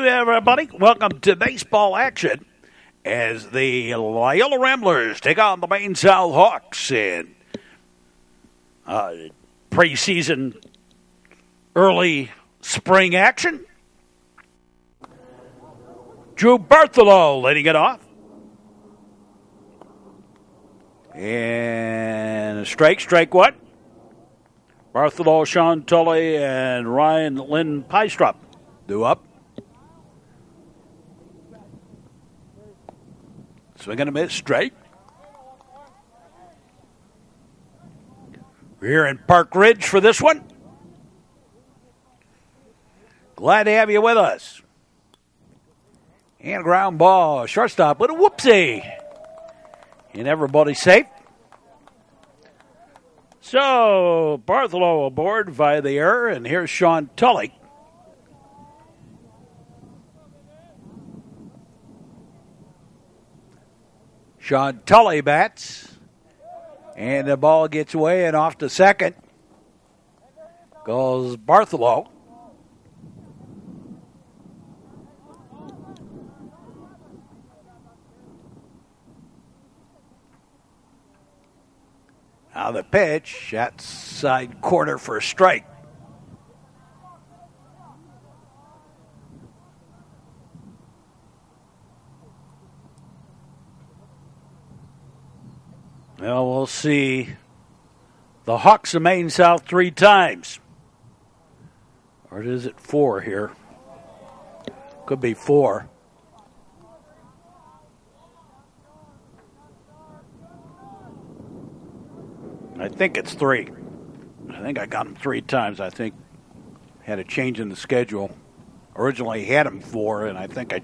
everybody. Welcome to baseball action as the Loyola Ramblers take on the Maine South Hawks in preseason early spring action. Drew Bartholow leading it off. And strike one. Bartholow, Sean Tully, and Ryan Lynn Pystrup due up. Swing and a miss, straight. We're here in Park Ridge for this one. Glad to have you with us. And a ground ball, shortstop with a whoopsie. And everybody's safe. So, Bartholow aboard via the error, and here's Sean Tully. Sean Tully bats, and the ball gets away and off to second. Goes Bartholow. Now the pitch, outside corner for a strike. Well, we'll see the Hawks of Maine South 3 times. Or is it 4 here? Could be 4. I think it's 3. I think I got him 3 times. I think had a change in the schedule. Originally had him 4, and I think I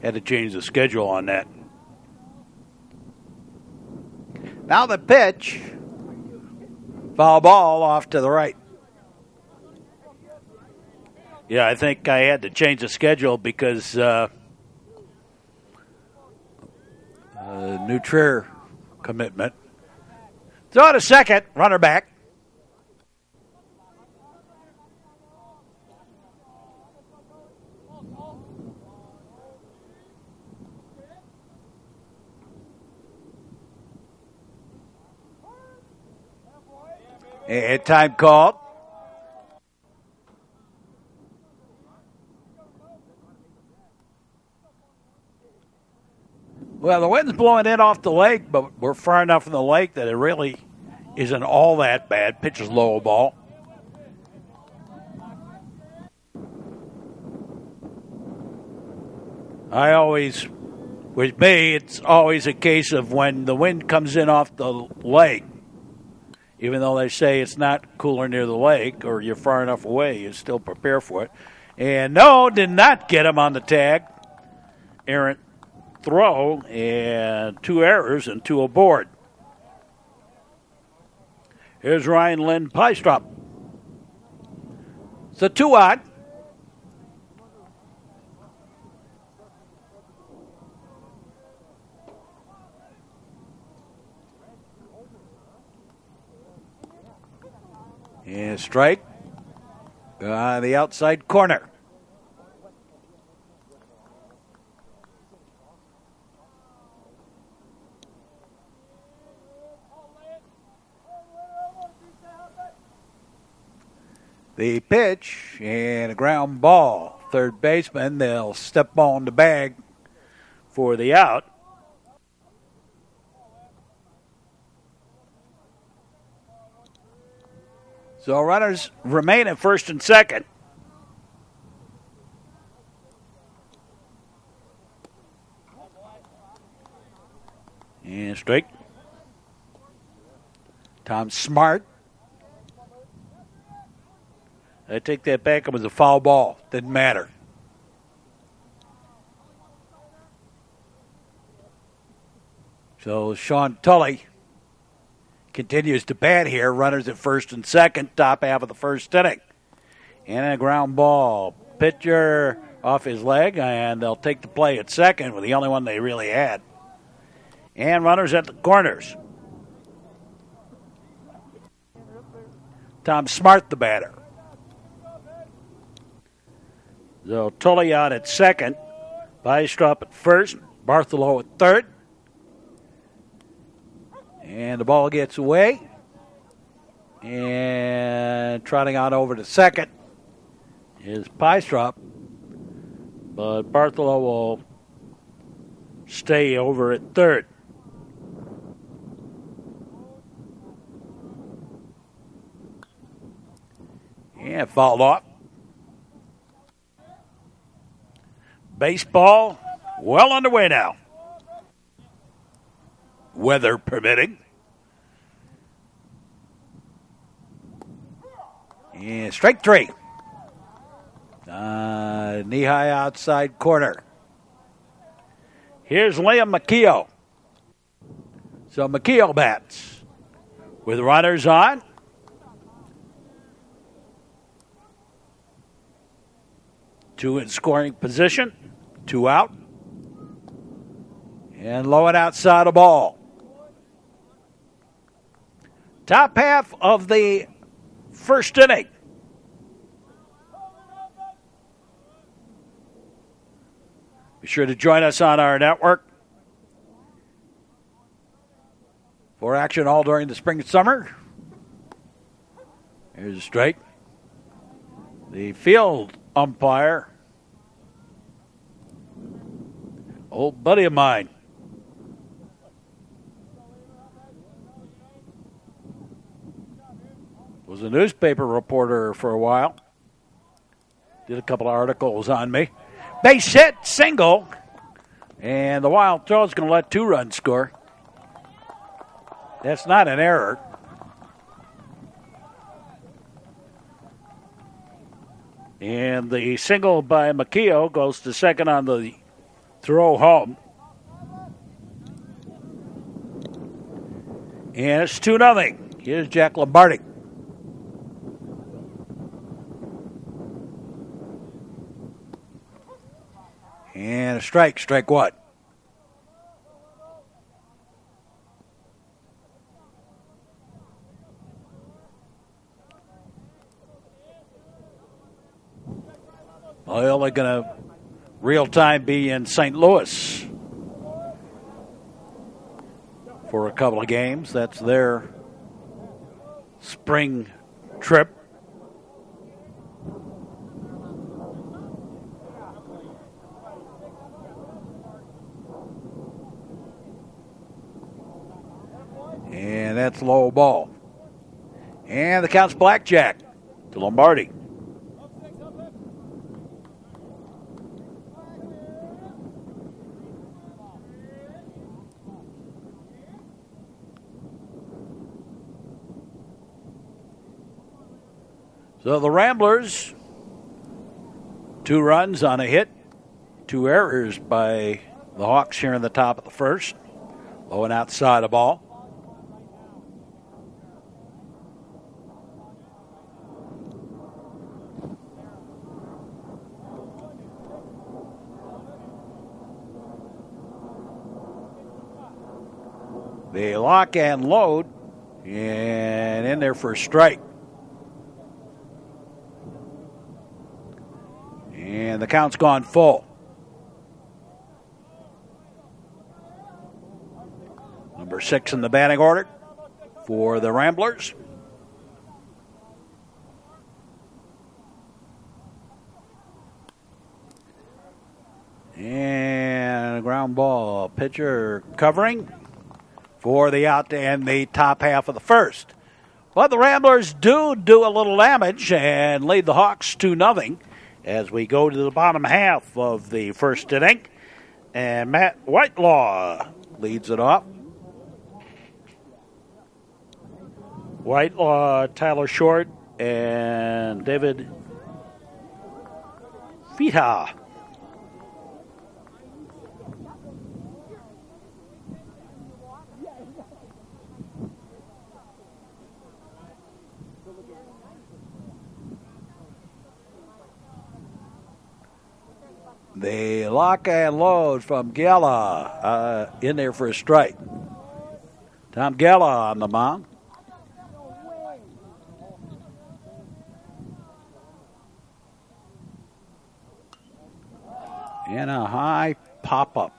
had to change the schedule on that. Now the pitch. Foul ball off to the right. Yeah, I think I had to change the schedule because new Trier commitment. Throw to second, runner back. And time called. Well, the wind's blowing in off the lake, but we're far enough from the lake that it really isn't all that bad. Pitch is low ball. With me, it's always a case of when the wind comes in off the lake, even though they say it's not cooler near the lake or you're far enough away, you still prepare for it. And no, did not get him on the tag. Errant throw and 2 errors and 2 aboard. Here's Ryan Lynn Pystrup. It's a 2-out. And strike on the outside corner. The pitch and a ground ball. Third baseman, they'll step on the bag for the out. So runners remain at first and second. And straight. Tom Smart. I take that back. It was a foul ball. Didn't matter. So Sean Tully continues to bat here. Runners at first and second, top half of the first inning. And a ground ball. Pitcher off his leg, and they'll take the play at second with the only one they really had. And runners at the corners. Tom Smart, the batter. So Tully out at second. Bystrop at first. Bartholomew at third. And the ball gets away. And trotting on over to second is Bystrop. But Bartholomew will stay over at third. And fouled off. Baseball well underway now. Weather permitting. And strike three. Knee-high outside corner. Here's Liam McKeough. So McKeough bats with runners on. Two in scoring position. Two out. And low and outside the ball. Top half of the first inning. Be sure to join us on our network for action all during the spring and summer. Here's a strike. The field umpire, old buddy of mine. Was a newspaper reporter for a while. Did a couple of articles on me. Base hit, single. And the wild throw is going to let 2 runs score. That's not an error. And the single by McKeough goes to second on the throw home. And it's 2-0. Here's Jack Lombardi. And a strike. Strike what? Loyola going to real time be in St. Louis for a couple of games. That's their spring trip. And that's low ball. And the count's blackjack to Lombardi. So the Ramblers, 2 runs on a hit, 2 errors by the Hawks here in the top of the first. Low and outside the ball. They lock and load, and in there for a strike. And the count's gone full. Number 6 in the batting order for the Ramblers. And a ground ball. Pitcher covering for the out and the top half of the first. But the Ramblers do a little damage and lead the Hawks 2-0 as we go to the bottom half of the first inning. And Matt Whitelaw leads it off. Whitelaw, Tyler Short, and David Fita. They lock and load from Gala in there for a strike. Tom Gala on the mound. And a high pop-up.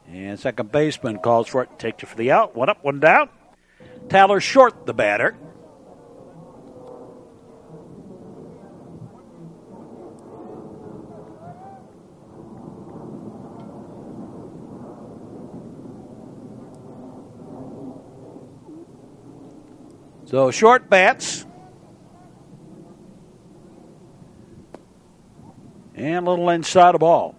And second baseman calls for it, takes you for the out. One up, one down. Tyler Short, the batter. So Short bats. And a little inside the ball.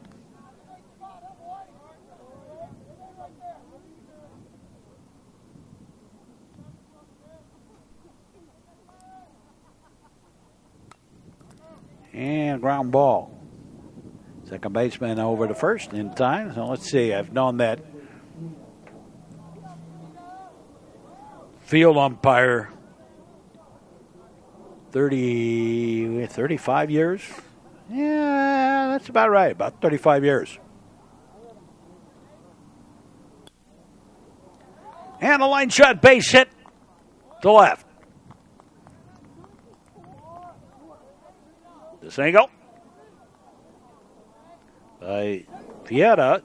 And ground ball. Second baseman over to first in time. So let's see. I've known that field umpire 35 years. Yeah, that's about right. About 35 years. And a line shot base hit to left. The single by Pieta.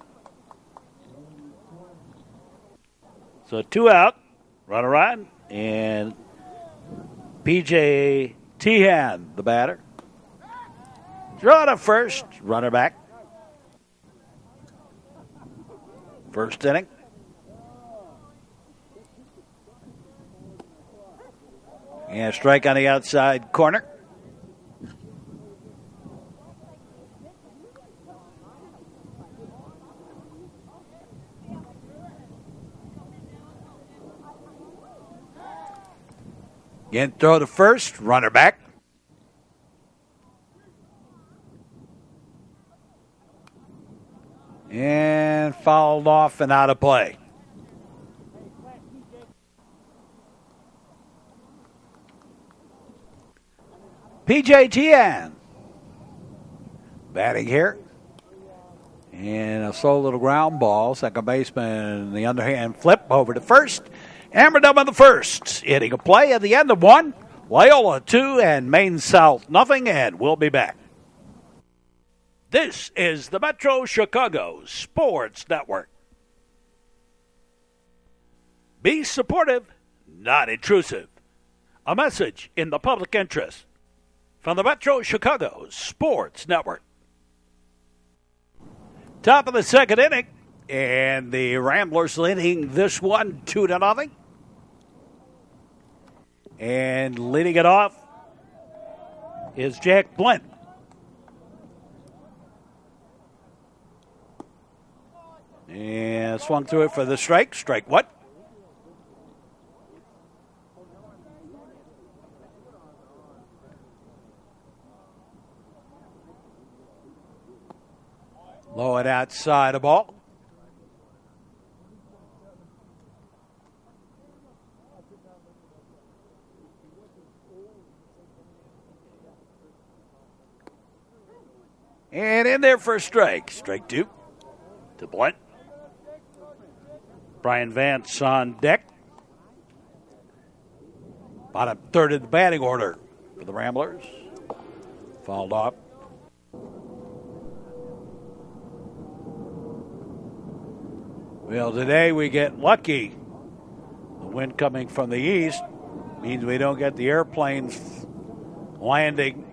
So 2 out, runner on, and PJ Tehan, the batter. Throw to first, runner back. First inning. And a strike on the outside corner. Again, throw to first, runner back. And fouled off and out of play. PJ Tian batting here. And a slow little ground ball. Second baseman, the underhand flip over to first. Hammered up on the first. Hitting a play at the end of one. Loyola 2 and Maine South nothing, and we'll be back. This is the Metro Chicago Sports Network. Be supportive, not intrusive. A message in the public interest from the Metro Chicago Sports Network. Top of the second inning, and the Ramblers leading this one 2-0. And leading it off is Jack Blint. And swung through it for the strike. Strike what? Low and outside the ball. And in there for a strike. Strike 2 to Blint. Brian Vance on deck. Bottom third of the batting order for the Ramblers. Fouled off. Well, today we get lucky. The wind coming from the east means we don't get the airplanes landing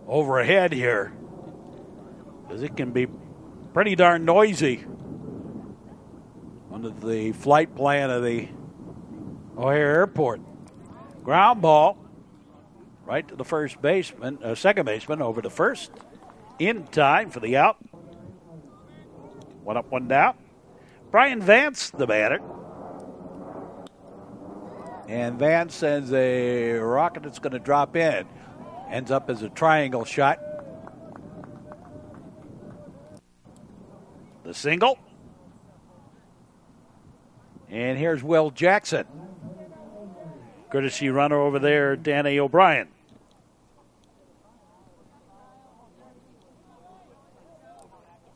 overhead here, because it can be pretty darn noisy under the flight plan of the O'Hare Airport. Ground ball right to the second baseman over to first. In time for the out. One up, one down. Brian Vance, the batter. And Vance sends a rocket that's going to drop in. Ends up as a triangle shot. The single. And here's Will Jackson. Courtesy runner over there, Danny O'Brien.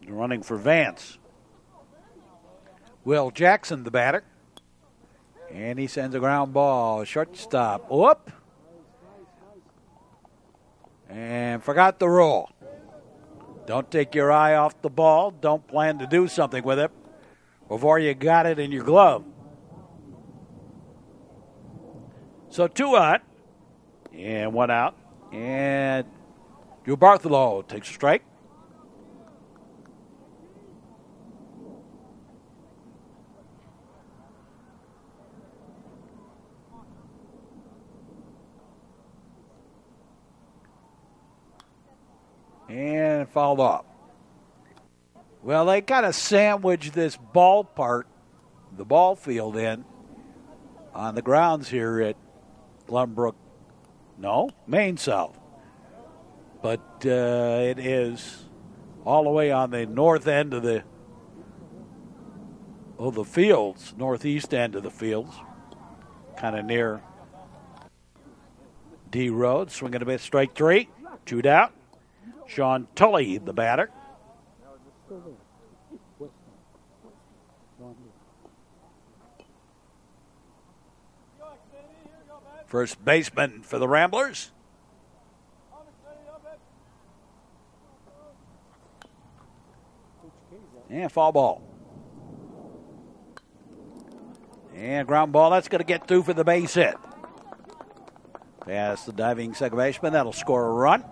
Running for Vance. Will Jackson, the batter. And he sends a ground ball. Shortstop. Whoop. And forgot the roll. Don't take your eye off the ball. Don't plan to do something with it before you got it in your glove. So 2 out and 1 out. And Drew Bartholow takes a strike. And fouled off. Well, they kind of sandwiched this ballpark, the ball field in, on the grounds here at Glenbrook. No, Maine South. But it is all the way on the north end of the fields, northeast end of the fields, kind of near D Road. Swinging a bit, strike 3, 2 out. Sean Tully, the batter. First baseman for the Ramblers. And foul ball. And ground ball. That's going to get through for the base hit. Past the diving second baseman. That'll score a run.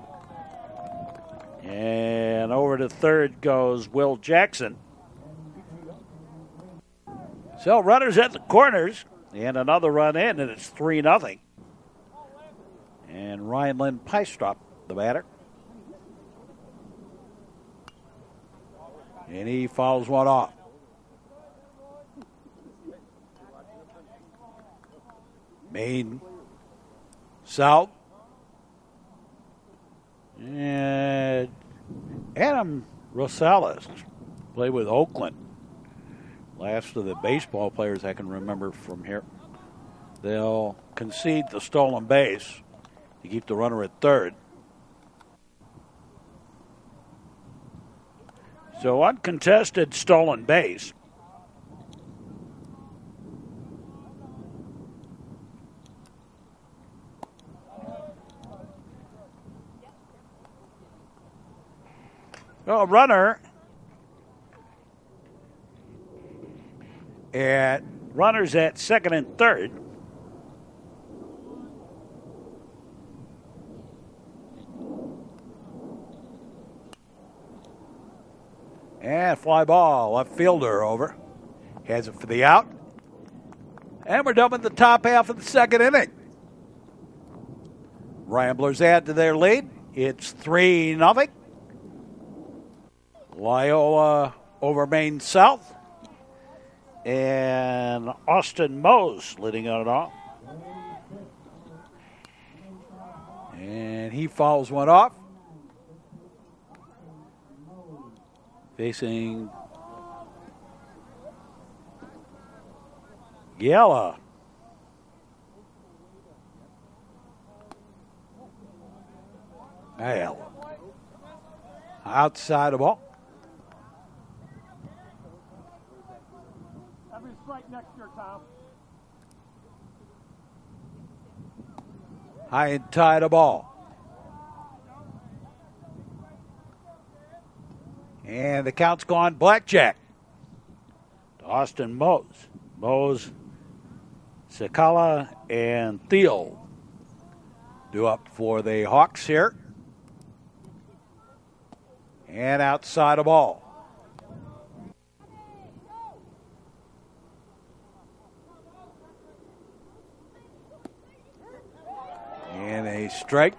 And over to third goes Will Jackson. So runners at the corners. And another run in, and it's 3-0. And Ryan Peistrop, the batter. And he fouls one off. Maine South. And Adam Rosales played with Oakland. Last of the baseball players I can remember from here. They'll concede the stolen base to keep the runner at third. So uncontested stolen base. Well, a runner at runners at second and third. And fly ball, left fielder over. Has it for the out. And we're done with the top half of the second inning. Ramblers add to their lead. It's 3-0. Loyola over Maine South. And Austin Mose leading on it off. And he fouls one off. Facing Yella. Outside the ball. Every strike next year, Tom. High and tight the ball. And the count's gone blackjack. To Austin Mose. Mose, Sakala, and Thiel due up for the Hawks here. And outside the ball. And a strike.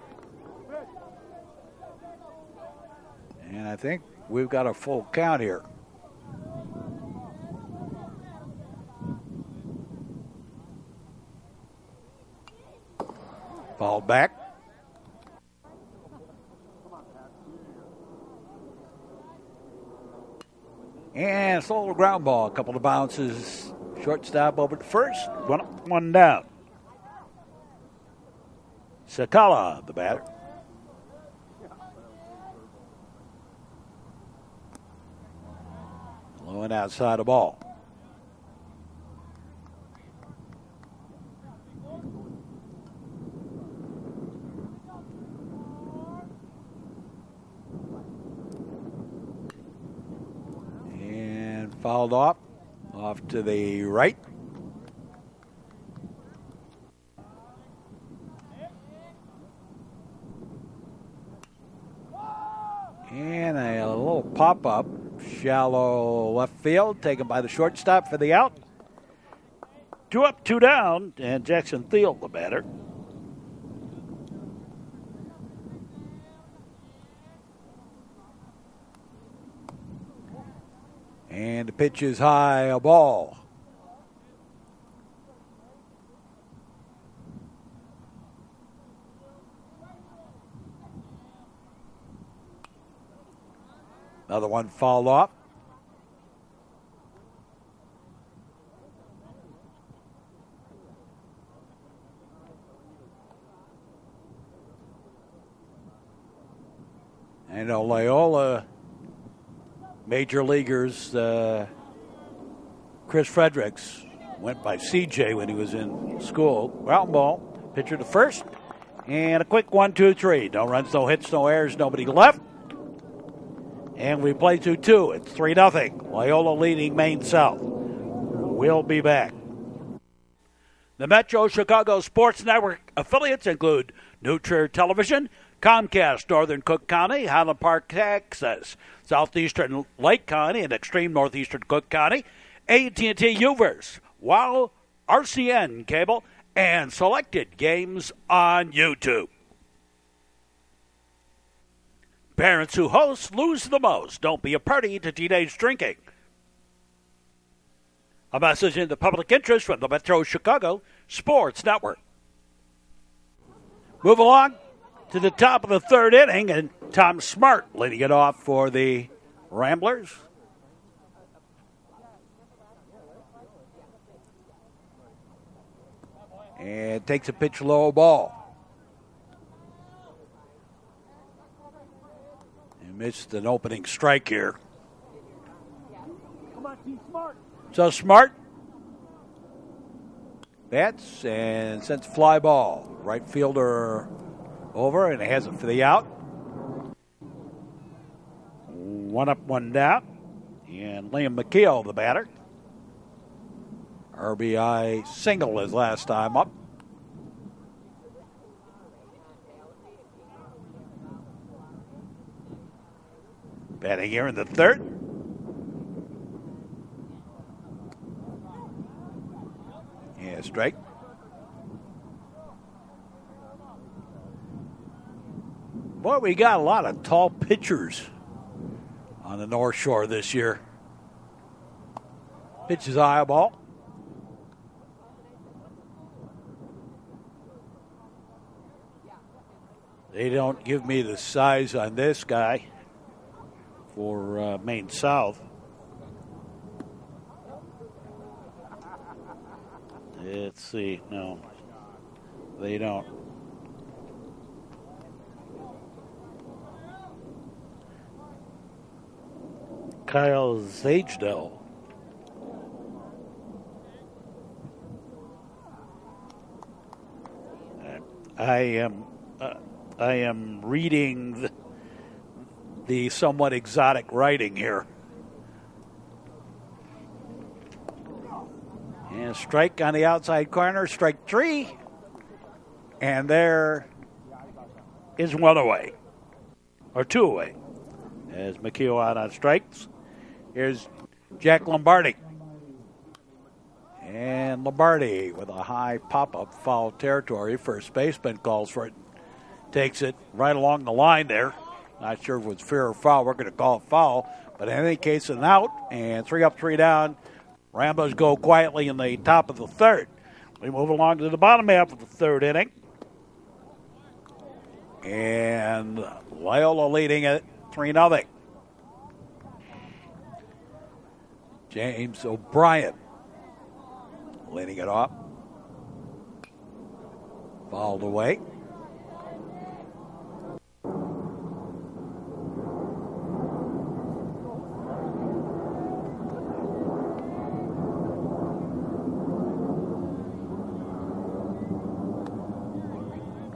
And I think we've got a full count here. Fouled back. And it's a little ground ball. A couple of bounces. Shortstop over to first. One up, one down. Sakala, the batter. Low and outside the ball. fouled off to the right. And a little pop-up, shallow left field, taken by the shortstop for the out. 2 up, 2 down, and Jackson Thiel the batter. And the pitch is high, a ball. Another one fouled off. And Loyola major leaguers, Chris Fredericks, went by CJ when he was in school. Ground ball, pitcher to first, and a quick 1-2-3. No runs, no hits, no errors, nobody left. And we play 2-2. It's 3-0. Loyola leading Maine South. We'll be back. The Metro Chicago Sports Network affiliates include Nutria Television, COMCAST-NORTHERN Cook County, Highland Park, Texas, Southeastern Lake County, and Extreme Northeastern Cook County, AT&T-U, WOW, RCN Cable, and selected games on YouTube. Parents who host lose the most. Don't be a party to teenage drinking. A message in the public interest from the Metro Chicago Sports Network. Move along to the top of the third inning, and Tom Smart leading it off for the Ramblers. And takes a pitch low ball. He missed an opening strike here. Come on, Team Smart. So Smart bats and sends fly ball. Right fielder over, and has it for the out. 1 up, 1 down. And Liam McKeel, the batter. RBI single his last time up. Batting here in the third. Yeah, strike. Boy, we got a lot of tall pitchers on the North Shore this year. Pitch is high ball. They don't give me the size on this guy for Maine South. Let's see. No, they don't. Kyle Zajdel. I am reading the somewhat exotic writing here. And strike on the outside corner, strike 3. And there is 1 away, or 2 away, as McKeel out on strikes. Here's Jack Lombardi. And Lombardi with a high pop-up, foul territory. First baseman calls for it. Takes it right along the line there. Not sure if it was fair or foul. We're going to call it foul. But in any case, an out. And 3 up, 3 down. Ramblers go quietly in the top of the third. We move along to the bottom half of the third inning. And Loyola leading it 3-0. James O'Brien leading it off. Fouled away.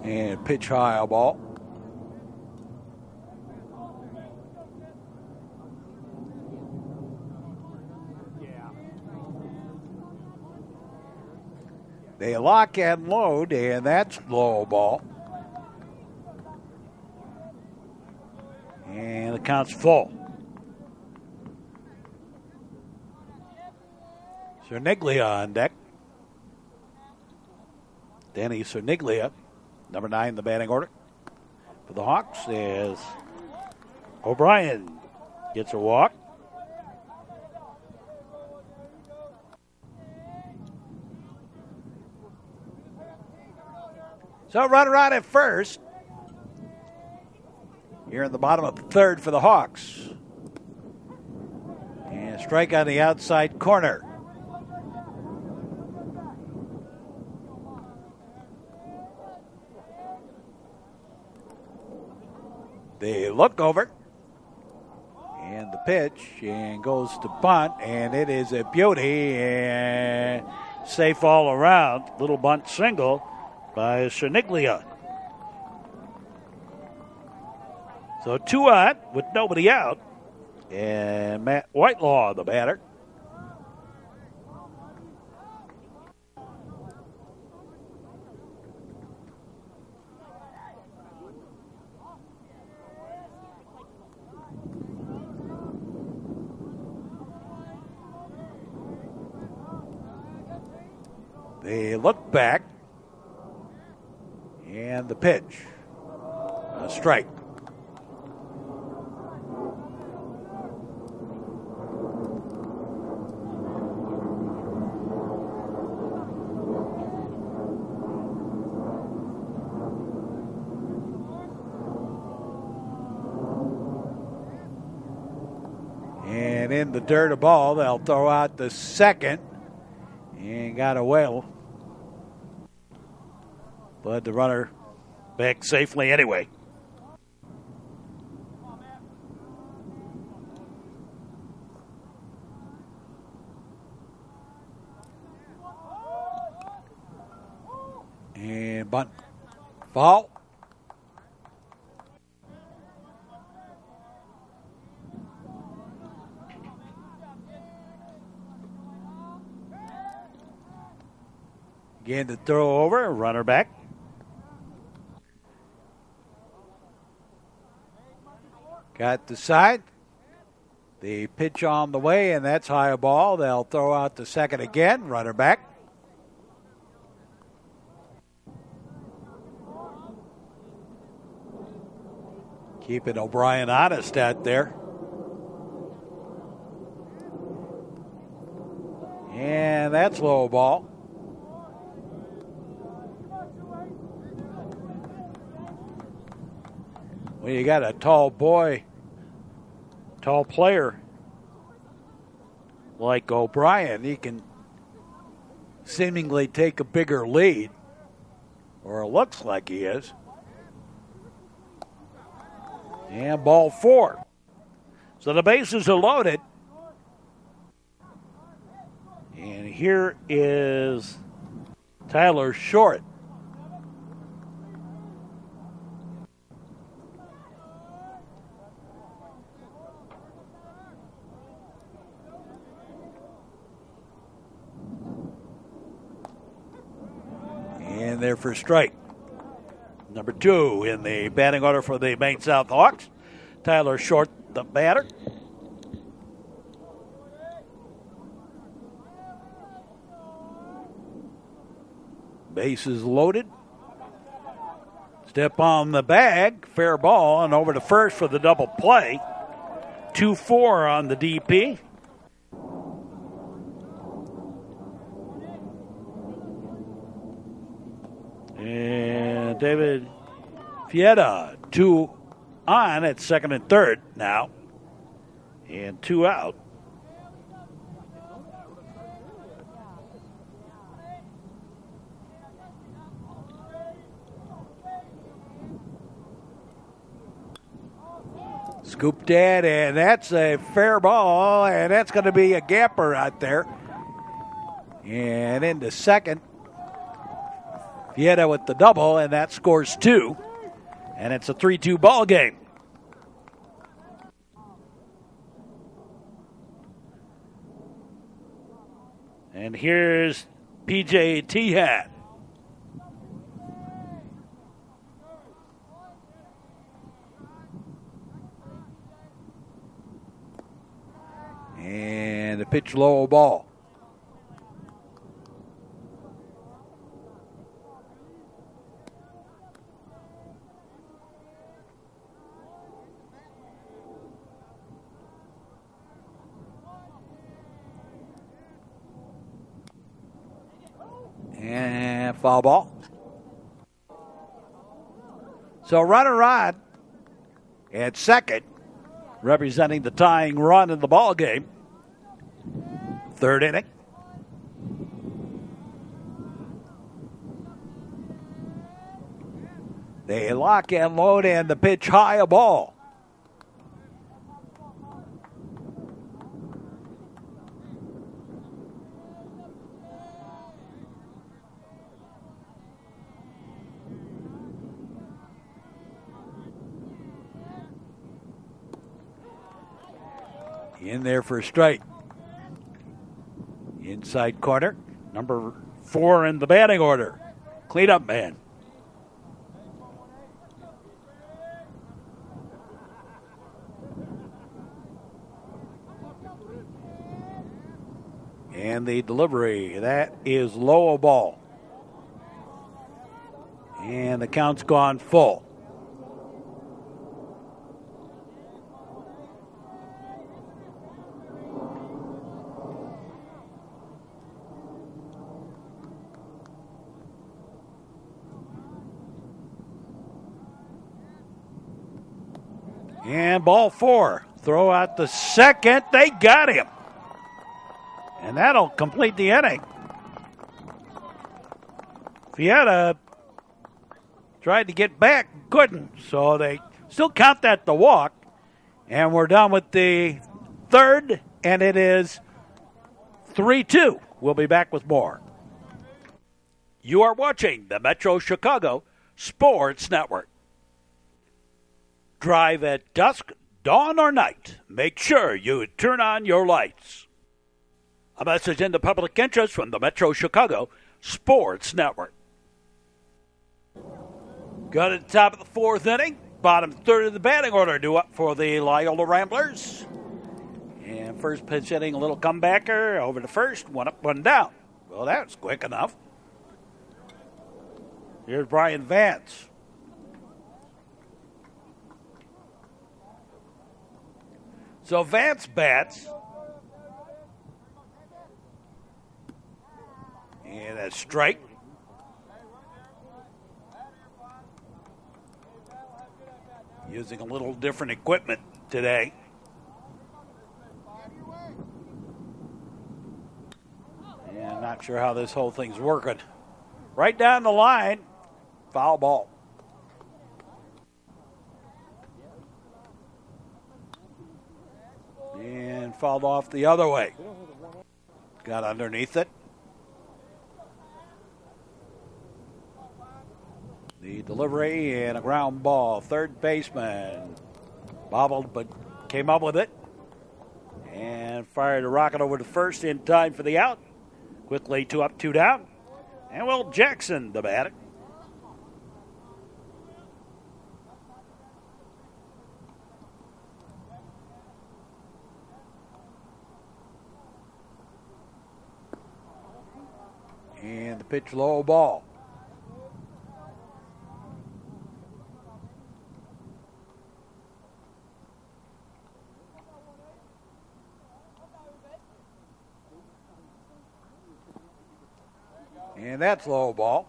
And pitch high, a ball. They lock and load, and that's low ball. And the count's full. Cerniglia on deck. Danny Cerniglia, number 9 in the batting order. For the Hawks is O'Brien. Gets a walk. So runner out at first. Here in the bottom of the third for the Hawks. And strike on the outside corner. They look over. And the pitch and goes to bunt. And it is a beauty. And safe all around. Little bunt single by Cerniglia. So 2 out with nobody out. And Matt Whitelaw, the batter. They look back. And the pitch. A strike. And in the dirt of ball, they'll throw out the second. And got a whale. But the runner back safely anyway. And bunt. Foul. Again to throw over, runner back. Got the side. The pitch on the way, and that's high ball. They'll throw out the second again, runner back. Keeping O'Brien honest out there. And that's low ball. Well, you got a tall player like O'Brien. He can seemingly take a bigger lead, or it looks like he is. And ball 4. So the bases are loaded. And here is Tyler Short. And there for strike. Number 2 in the batting order for the Maine South Hawks. Tyler Short, the batter. Bases loaded. Step on the bag. Fair ball and over to first for the double play. 2-4 on the DP. And David Fietta, 2 on at second and third now. And 2 out. Scooped in, and that's a fair ball, and that's going to be a gapper out there. And into second. Fietta with the double, and that scores 2. And it's a 3-2 ball game. And here's PJT hat. And the pitch low ball. And foul ball. So runner on at second, representing the tying run in the ball game. Third inning. They lock and load, and the pitch high, a ball. In there for a strike. Inside corner, number 4 in the batting order. Cleanup man. And the delivery, that is low, a ball. And the count's gone full. And ball 4. Throw out the second. They got him. And that'll complete the inning. Fietta tried to get back, couldn't. So they still count that the walk. And we're done with the third, and it is 3-2. We'll be back with more. You are watching the Metro Chicago Sports Network. Drive at dusk, dawn, or night. Make sure you turn on your lights. A message into public interest from the Metro Chicago Sports Network. Got at the top of the fourth inning. Bottom third of the batting order due up for the Loyola Ramblers. And first pitch hitting, a little comebacker over to first. One up, one down. Well, that's quick enough. Here's Brian Vance. So Vance bats. And a strike. Using a little different equipment today. And I'm not sure how this whole thing's working. Right down the line, foul ball. And fouled off the other way. Got underneath it. The delivery and a ground ball. Third baseman bobbled but came up with it. And fired a rocket over to first in time for the out. Quickly 2 up, 2 down. And Will Jackson, the batter. And the pitch low, ball. And that's low ball.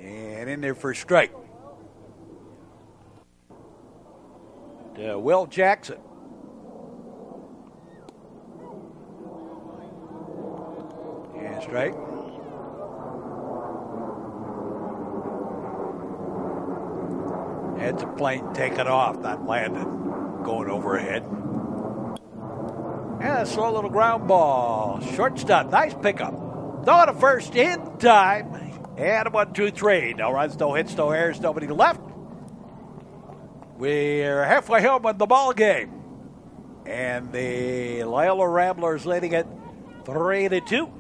And in there for a strike. To Will Jackson. And strike. It's a plane taking off, not landing, going overhead. And a slow little ground ball. Shortstop, nice pickup. Throw to first in time. And 1, 2, 3. No runs, no hits, no errors, nobody left. We're halfway home in the ball game. And the Loyola Ramblers leading it 3-2.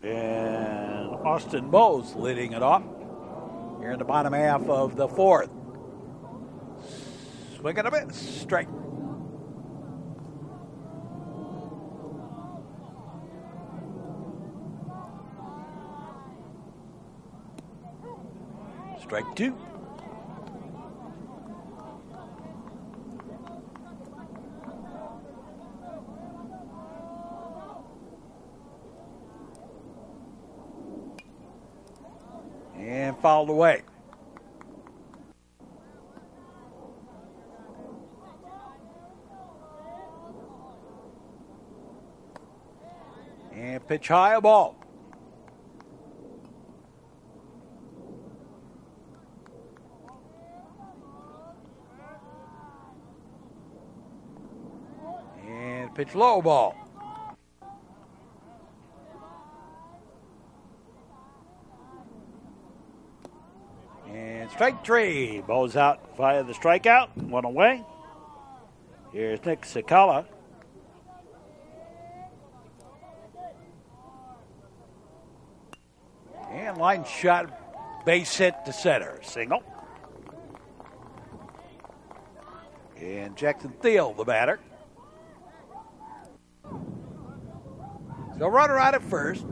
And Austin Bowes leading it off here in the bottom half of the fourth. Swing and a miss. Strike. Strike 2. And fouled away. And pitch high, a ball. And pitch low, ball. And strike 3. Bowes out via the strikeout. 1 away. Here's Nick Sakala. And line shot, base hit to center. Single. And Jackson Thiel, the batter. So runner out at first.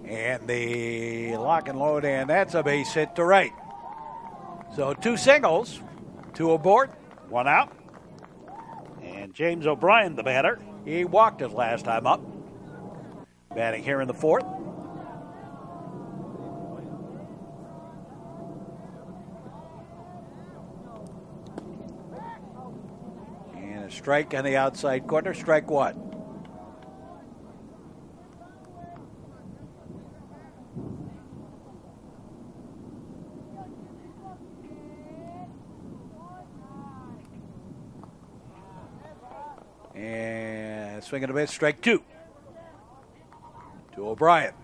And the lock and load, and that's a base hit to right. So 2 singles, 2 aboard, 1 out. And James O'Brien, the batter, he walked his last time up. Batting here in the fourth. And a strike on the outside corner, strike 1. And swing and a miss, strike 2 to O'Brien.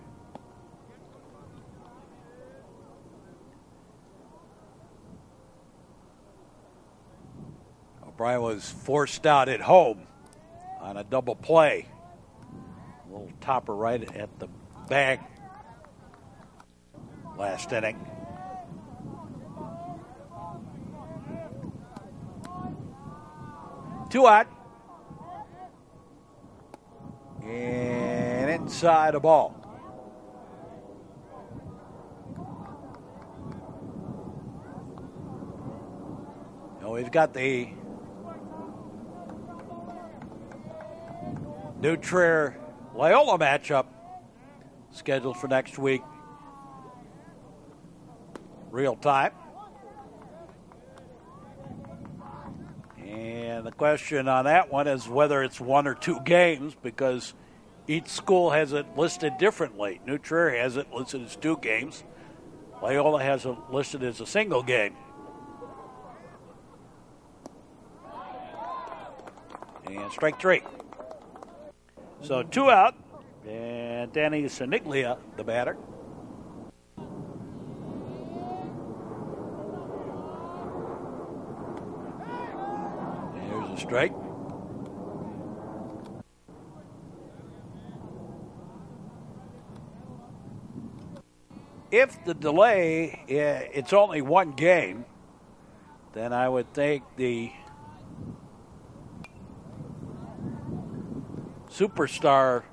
O'Brien was forced out at home on a double play. A little topper right at the bag last inning. Two out. And inside a ball. Now we've got the New Trier Loyola matchup scheduled for next week. Real time. And the question on that one is whether it's 1 or 2 games, because each school has it listed differently. New Trier has it listed as 2 games. Loyola has it listed as a single game. And strike 3. So 2 out. And Danny Siniglia, the batter. Strike. If the delay, it's only 1 game, then I would think the superstar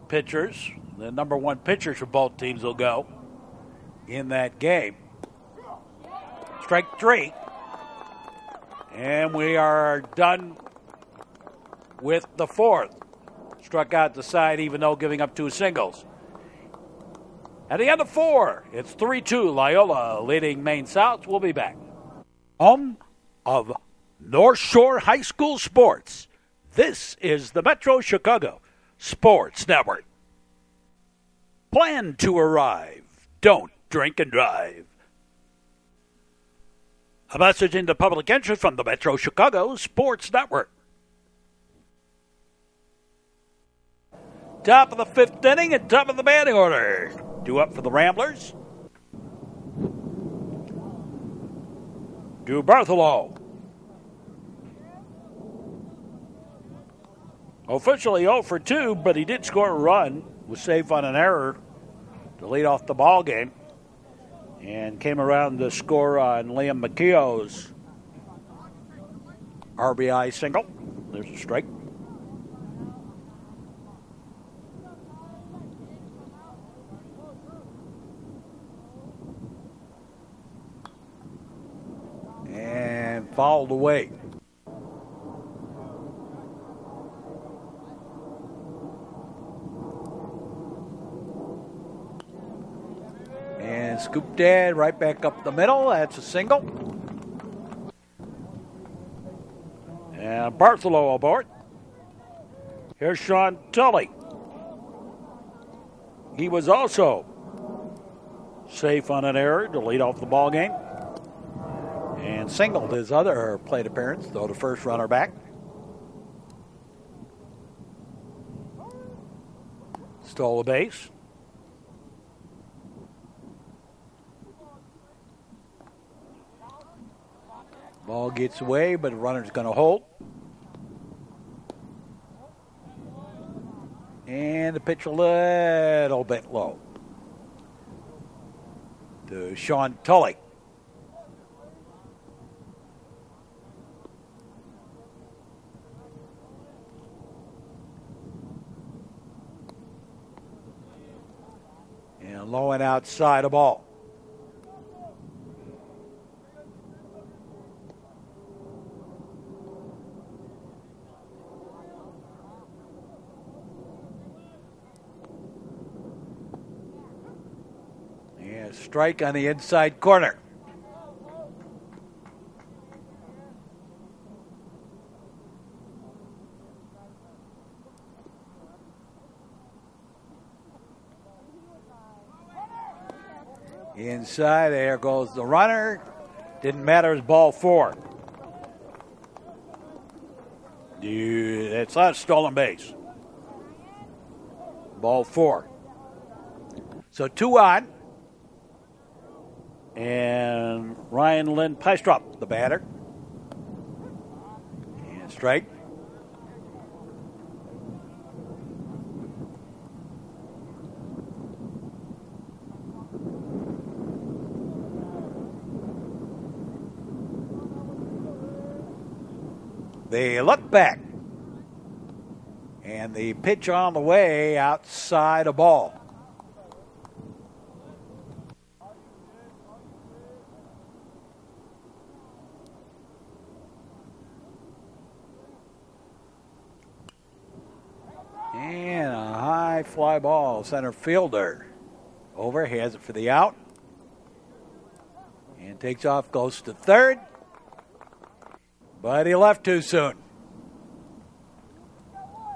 pitchers, the number 1 pitchers for both teams, will go in that game. Strike 3. And we are done with the fourth. Struck out the side even though giving up 2 singles. At the end of 4, it's 3-2 Loyola leading Maine South. We'll be back. Home of North Shore High School Sports. This is the Metro Chicago Sports Network. Plan to arrive. Don't drink and drive. A message into public interest from the Metro Chicago Sports Network. Top of the fifth inning and top of the batting order. 2 up for the Ramblers. To Bartholomew. Officially 0 for 2, but he did score a run. Was safe on an error to lead off the ball game. And came around to score on Liam McKeogh's RBI single. There's a strike. And fouled away. And scooped dead right back up the middle. That's a single. And Bartholomew aboard. Here's Sean Tully. He was also safe on an error to lead off the ball game. And singled his other plate appearance, though the first runner back. Stole a base. Ball gets away, but the runner's going to hold. And the pitch a little bit low to Sean Tully. And low and outside a ball. And strike on the inside corner. Inside, there goes the runner. Didn't matter, it's ball 4. It's not a stolen base. Ball 4. So 2 on. And Ryan Lynn Pystrup, the batter. And strike. They look back. And the pitch on the way outside a ball. And a high fly ball. Center fielder over, has it for the out. And takes off, goes to third. But he left too soon.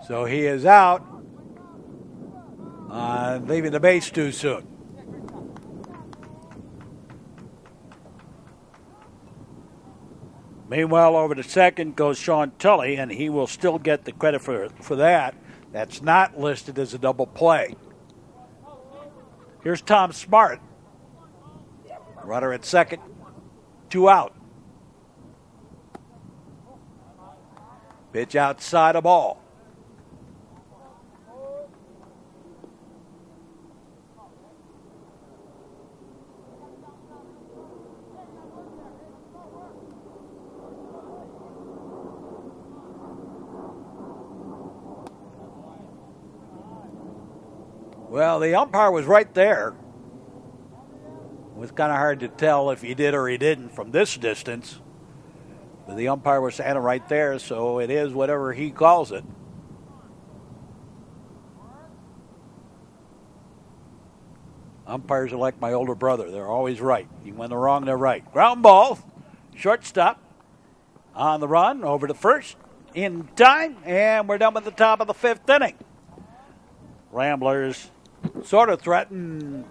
So he is out on leaving the base too soon. Meanwhile, over to second goes Sean Tully, and he will still get the credit for that. That's not listed as a double play. Here's Tom Smart. Runner at second, 2 out. Pitch outside a ball. Well, the umpire was right there. It was kind of hard to tell if he did or he didn't from this distance. But the umpire was standing right there, so it is whatever he calls it. Umpires are like my older brother. They're always right. Even when they're wrong, they're right. Ground ball, shortstop on the run, over to first in time, and we're done with the top of the 5th inning. Ramblers sort of threaten,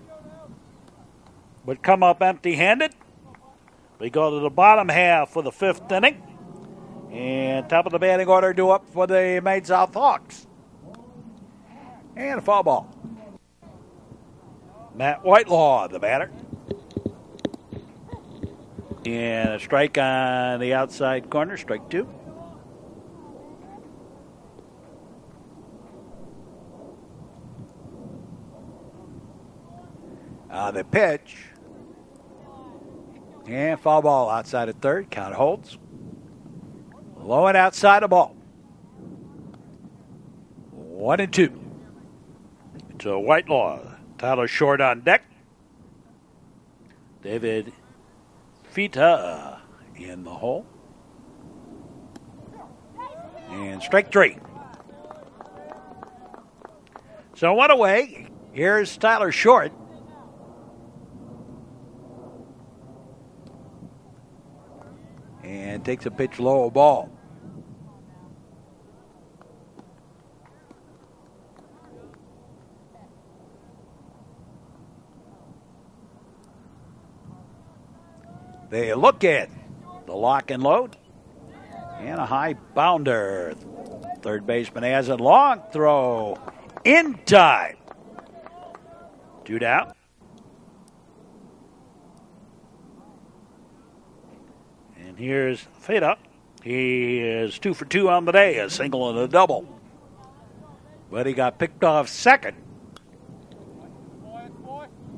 but come up empty-handed. We go to the bottom half for the fifth inning. And top of the batting order due up for the Maine South Hawks. And a foul ball. Matt Whitelaw, the batter. And a strike on the outside corner, strike two. The pitch. And foul ball outside of third. Count holds. Low and outside the ball. 1-2. To Whitelaw. Tyler Short on deck. David Fita in the hole. And strike three. So one away. Here's Tyler Short. And takes a pitch low, a ball. They look at the lock and load. And a high bounder. Third baseman has a long throw. In time. 2 down. And here's Feta. He is 2 for 2 on the day, a single and a double. But he got picked off second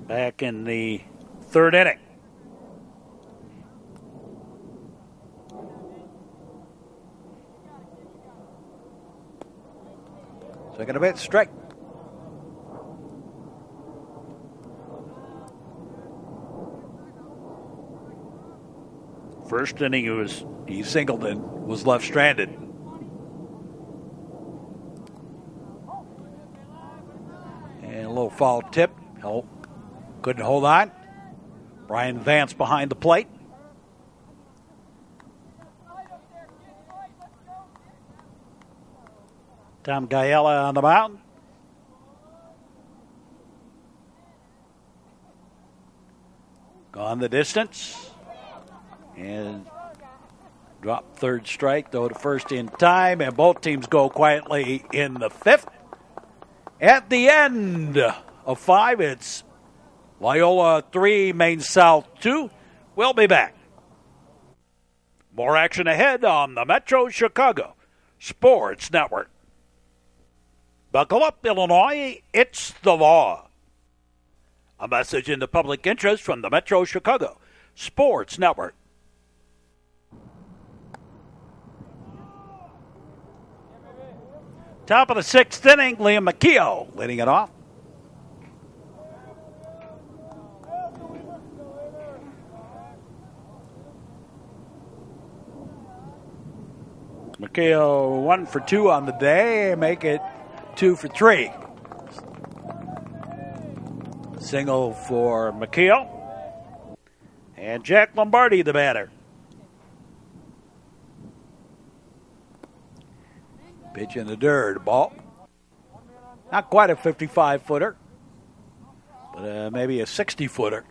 back in the third inning. Second pitch, strike. First inning, he singled and was left stranded. And a little foul tip. Couldn't hold on. Brian Vance behind the plate. Tom Gaiella on the mound. Gone the distance. And drop third strike, though to first in time. And both teams go quietly in the fifth. At the end of 5, it's Loyola 3, Maine South 2. We'll be back. More action ahead on the Metro Chicago Sports Network. Buckle up, Illinois. It's the law. A message in the public interest from the Metro Chicago Sports Network. Top of the sixth inning, Liam McKeough leading it off. McKeough 1 for 2 on the day, make it 2 for 3. Single for McKeough. And Jack Lombardi, the batter. Pitch in the dirt, ball. Not quite a 55-footer, but maybe a 60-footer.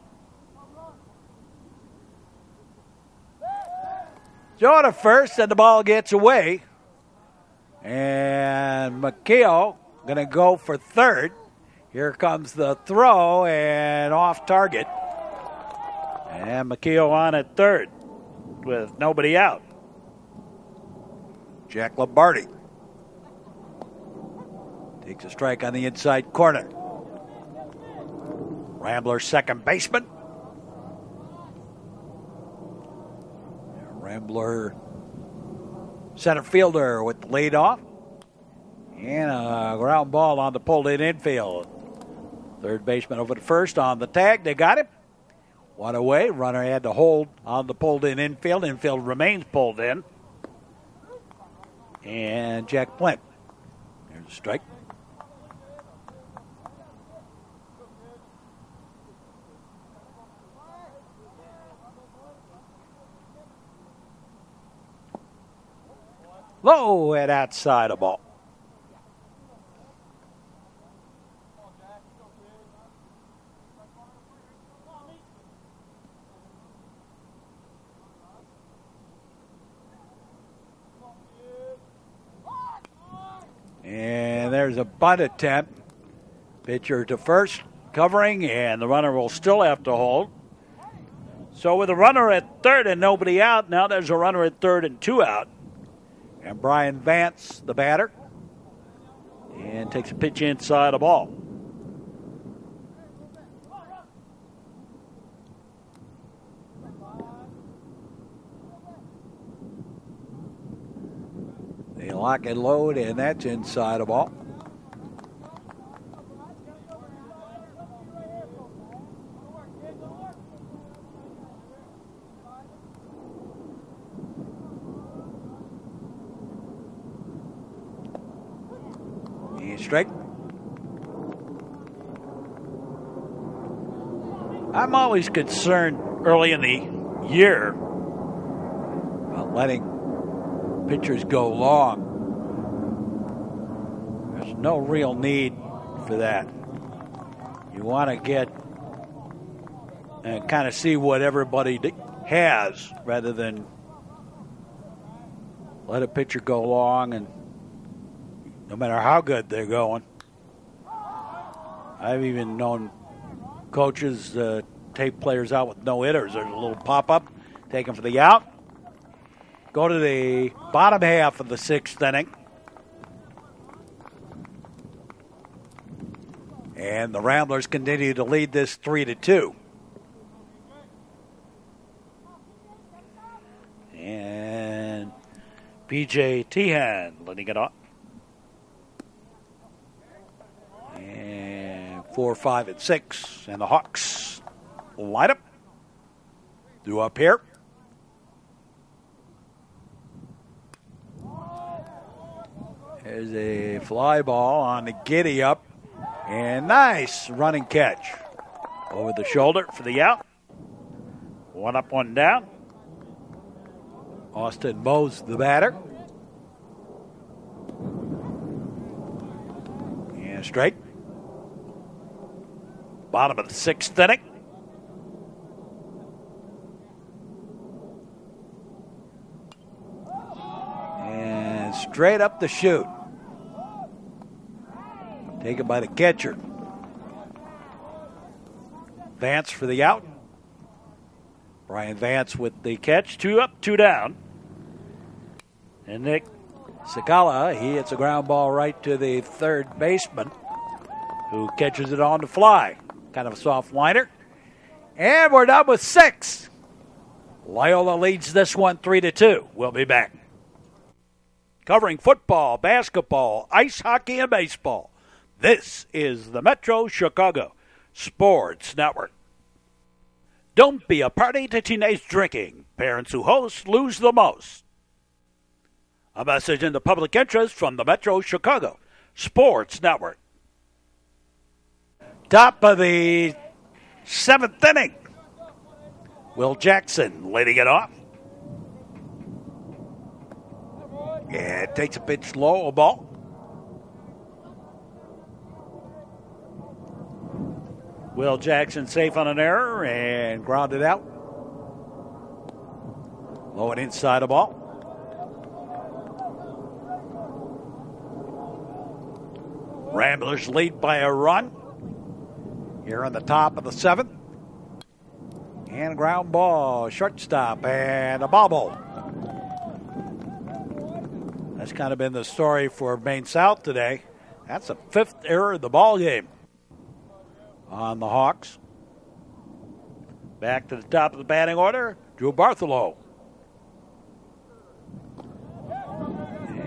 Joe to first, and the ball gets away. And McKeough going to go for third. Here comes the throw, and off target. And McKeough on at third with nobody out. Jack Lombardi takes a strike on the inside corner. Ramblers second baseman. Rambler center fielder with the lead off. And a ground ball on the pulled-in infield. Third baseman over to first on the tag. They got him. One away. Runner had to hold on the pulled-in infield. Infield remains pulled in. And Jack Flint. There's a strike. Low and outside a ball. there's a bunt attempt. Pitcher to first, covering, and the runner will still have to hold. So with a runner at third and nobody out, now there's a runner at third and 2 out. And Brian Vance, the batter, and takes a pitch inside the ball. They lock and load, and that's inside the ball. Straight. I'm always concerned early in the year about letting pitchers go long. There's no real need for that. You want to get and kind of see what everybody has rather than let a pitcher go long, and no matter how good they're going. I've even known coaches take players out with no hitters. There's a little pop-up, take them for the out. Go to the bottom half of the 6th inning. And the Ramblers continue to lead this 3-2. And P.J. Tehan letting it off. And 4, 5, and 6. And the Hawks line up. Due up here. There's a fly ball on the giddy up. And nice running catch. Over the shoulder for the out. 1 up, 1 down. Austin Bowes, the batter. And straight. Bottom of the 6th inning. And straight up the chute. Taken by the catcher. Vance for the out. Brian Vance with the catch. 2 up, 2 down. And Nick Sakala, he hits a ground ball right to the third baseman, who catches it on the fly. Kind of a soft liner. And we're done with 6. Loyola leads this one 3-2. We'll be back. Covering football, basketball, ice hockey, and baseball. This is the Metro Chicago Sports Network. Don't be a party to teenage drinking. Parents who host lose the most. A message in the public interest from the Metro Chicago Sports Network. Top of the 7th inning. Will Jackson leading it off. Yeah, takes a pitch low, a ball. Will Jackson safe on an error and grounded out. Low and inside a ball. Ramblers lead by a run. Here on the top of the 7th. And a ground ball, shortstop, and a bobble. That's kind of been the story for Maine South today. That's the 5th error of the ball game on the Hawks. Back to the top of the batting order, Drew Bartholow.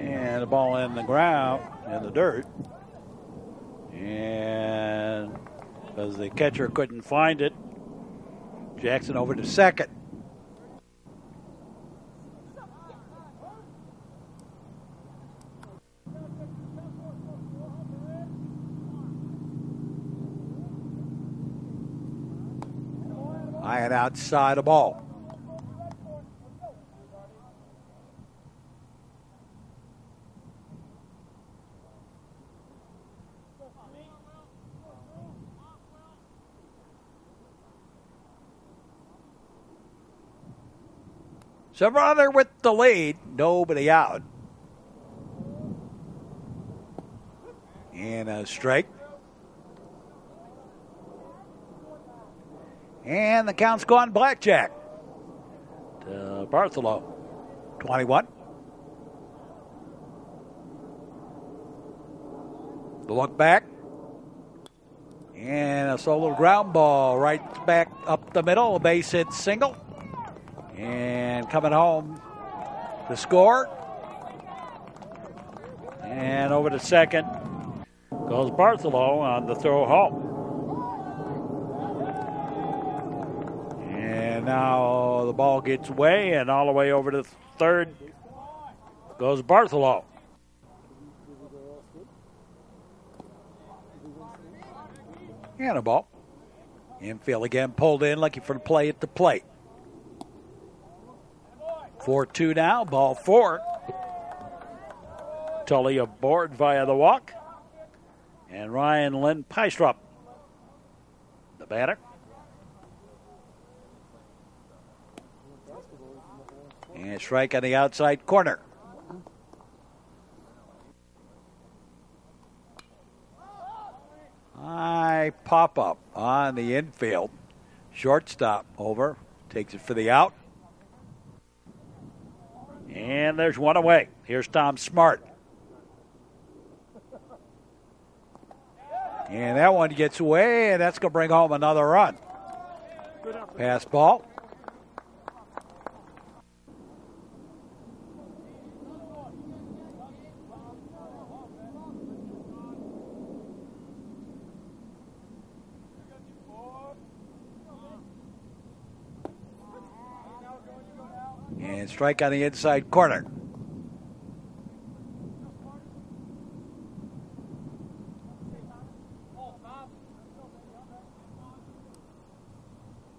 And the ball in the ground, in the dirt. And because the catcher couldn't find it, Jackson over to second. High and outside the ball. So runner with the lead, nobody out. And a strike. And the count's gone blackjack to Bartholomew. 21. The look back. And a solo ground ball right back up the middle. A base hit single. And coming home to score. And over to second goes Bartholomew on the throw home. And now the ball gets away, and all the way over to third goes Bartholomew. And a ball. Infield again, pulled in, looking for the play at the plate. 4-2 now, ball 4. Tully aboard via the walk. And Ryan Lynn Pystrup, the batter. And strike on the outside corner. High pop-up on the infield. Shortstop over. Takes it for the out. And there's one away. Here's Tom Smart. And that one gets away, and that's going to bring home another run. Pass ball. And strike on the inside corner.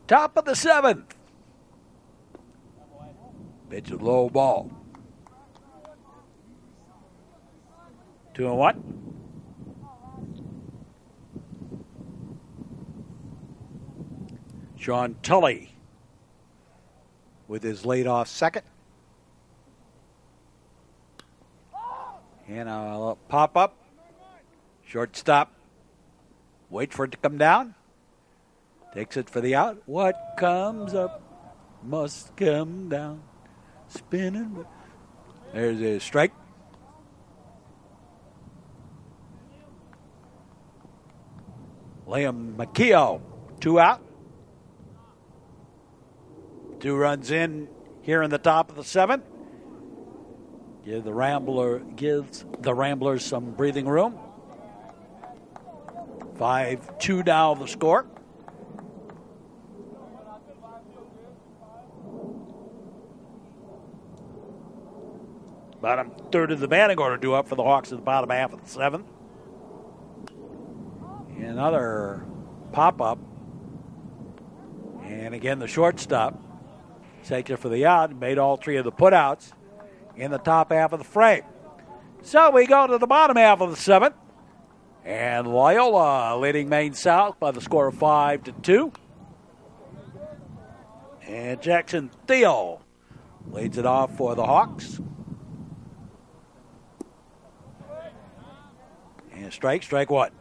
Top of the 7th. Pitch a low ball. 2-1. Sean Tully with his leadoff second. And a pop up. Shortstop. Wait for it to come down. Takes it for the out. What comes up must come down. Spinning. There's a strike. Liam McKeough, 2 out. 2 runs in here in the top of the 7th. Gives the Ramblers some breathing room. 5-2 now the score. Bottom third of the batting order due up for the Hawks in the bottom half of the 7th. Another pop-up. And again, the shortstop takes it for the out and made all 3 of the putouts in the top half of the frame. So we go to the bottom half of the 7th. And Loyola leading Maine South by the score of 5-2. And Jackson Theo leads it off for the Hawks. And strike 1.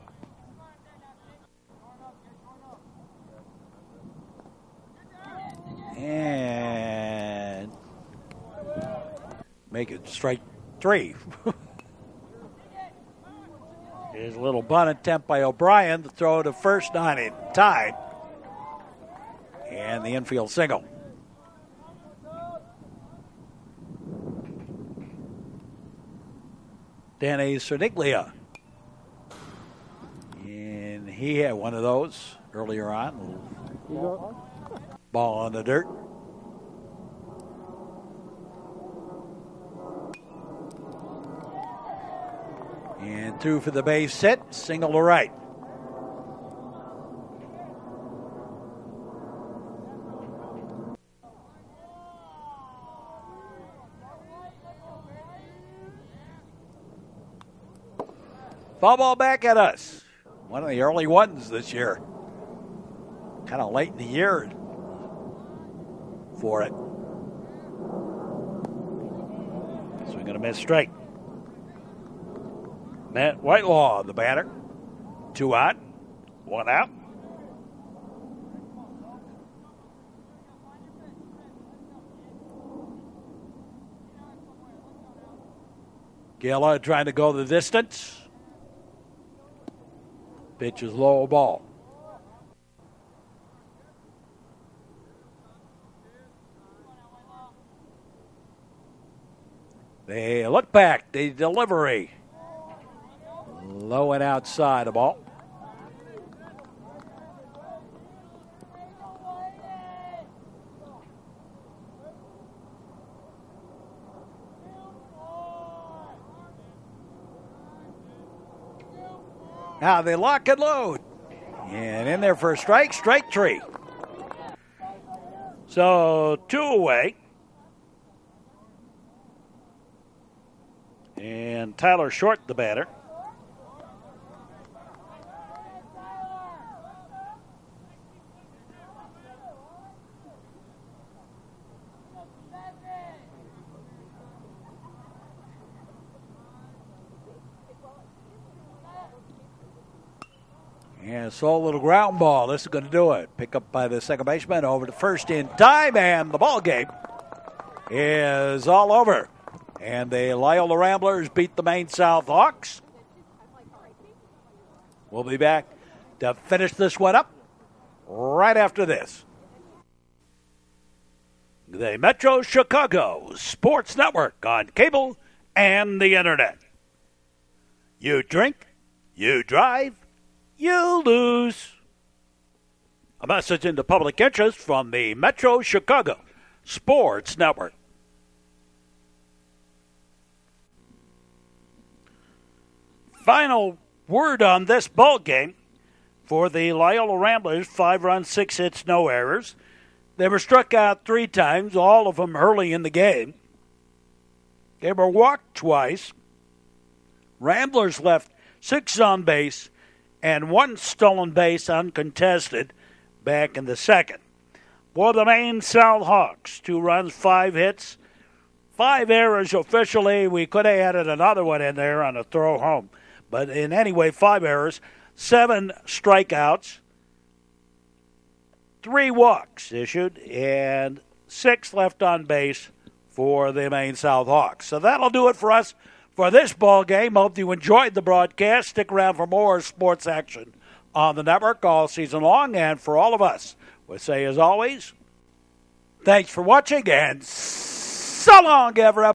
And make it strike 3. Here's a little bunt attempt by O'Brien. The throw to first, not in time. And the infield single. Danny Cerniglia. And he had one of those earlier on. Ball on the dirt. And through for the base hit. Single to right. Foul ball back at us. One of the early ones this year. Kind of late in the year for it. Swing and a miss strike. Matt Whitelaw, the batter. 2 out, 1 out. Gala trying to go the distance. Pitch is low, ball. They look back. The delivery. Low and outside the ball. Now they lock and load. And in there for a strike 3. So 2 away. And Tyler Short, the batter. And so a little ground ball. This is going to do it. Pick up by the second baseman over to first in time, and the ball game is all over. And the Loyola Ramblers beat the Maine South Hawks. We'll be back to finish this one up right after this. The Metro Chicago Sports Network on cable and the internet. You drink, you drive, you lose. A message in the public interest from the Metro Chicago Sports Network. Final word on this ball game for the Loyola Ramblers. 5 runs, 6 hits, no errors. They were struck out 3 times, all of them early in the game. They were walked twice. Ramblers left 6 on base and 1 stolen base uncontested back in the second. For the Maine South Hawks, 2 runs, 5 hits, 5 errors officially. We could have added another one in there on a throw home. But in any way, 5 errors, 7 strikeouts, 3 walks issued, and 6 left on base for the Maine South Hawks. So that'll do it for us for this ball game. Hope you enjoyed the broadcast. Stick around for more sports action on the network all season long. And for all of us, we say as always, thanks for watching and so long, everyone.